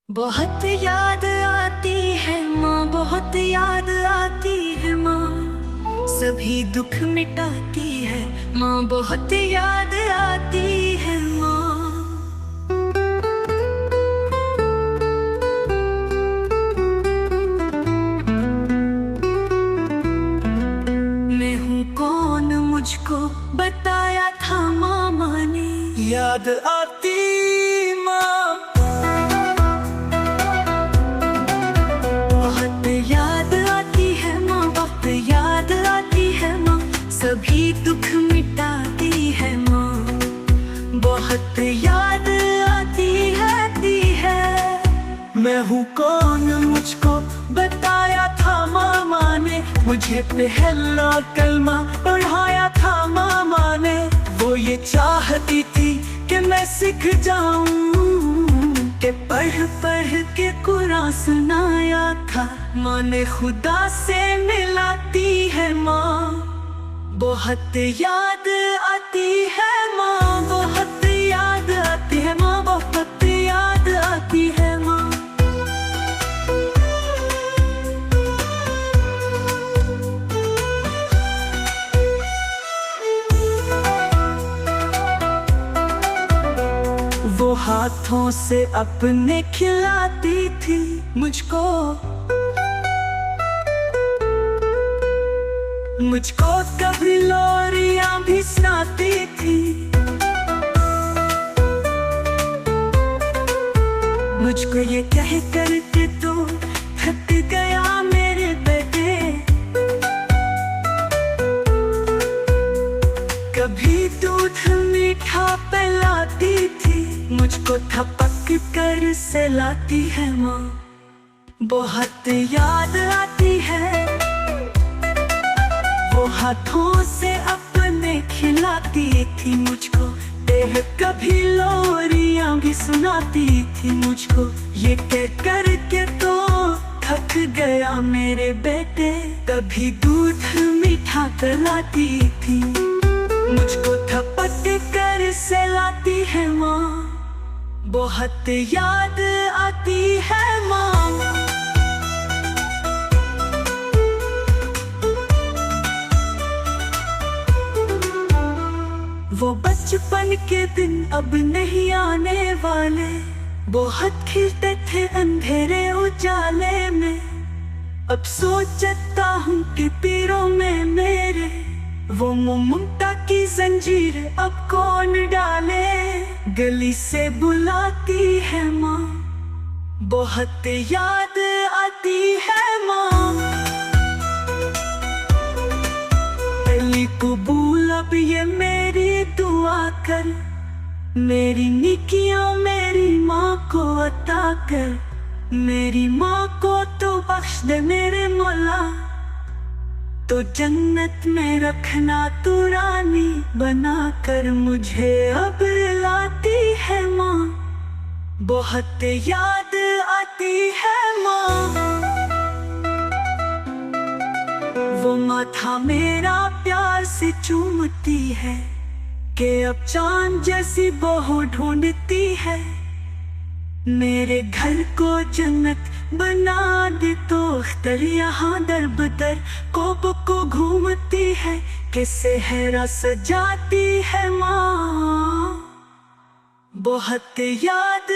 बहुत याद आती है माँ, बहुत याद आती है माँ। सभी दुख मिटाती है माँ, बहुत याद आती है माँ। मैं हूँ कौन, मुझको बताया था मामा ने। याद आती माँ, बहुत याद आती है माँ, बहुत याद आती है माँ। सभी दुख मिटाती है माँ, बहुत याद आती है। मैं हूँ कौन, मुझको बताया था मामा ने। मुझे पहला कलमा पढ़ाया था मामा ने। वो ये चाहती थी कि मैं सीख जाऊं, कि पढ़ पढ़ के कुरान सुनाया था। माँ ने खुदा से मिलाती है माँ, बहुत याद आती है माँ, बहुत याद आती है माँ, बहुत याद आती है माँ। वो हाथों से अपने खिलाती थी मुझको, मुझको कभी लोरियां भी सुनाती थी। मुझको ये कह कर के तू थक गया मेरे बेटे, कभी दूध मीठा पिलाती थी। मुझको थपक कर सहलाती है माँ, बहुत याद आती है। वो हाथों से अपने खिलाती थी मुझको, देह कभी लोरियां भी सुनाती थी मुझको। ये कह कर के तो थक गया मेरे बेटे, कभी दूध मीठा पिलाती थी। मुझको थपक कर सहलाती है माँ, बहुत याद आती है माँ। वो बचपन के दिन अब नहीं आने वाले, बहुत खिलते थे अंधेरे उजाले में। अब सोचता हूँ कि पीरों में मेरे वो ममता की जंजीर अब कौन डाले। गली से बुलाती है माँ, बहुत याद आती है माँ। पहली कबूल अब ये मेरी दुआ कर, मेरी निकियां मेरी माँ को अता कर। मेरी माँ को तो बख्श दे मेरे मौला, तो जन्नत में रखना तू रानी बना कर। मुझे अब लाती है माँ, बहुत याद आती है माँ। वो माथा मेरा प्यार से चूमती है, कि अब चांद जैसी बहू ढूंढती है। मेरे घर को जन्नत बना दे तो अख्तर यहाँ दर बदर को घूमती है, कि सेहरा सजाती है माँ, बहुत याद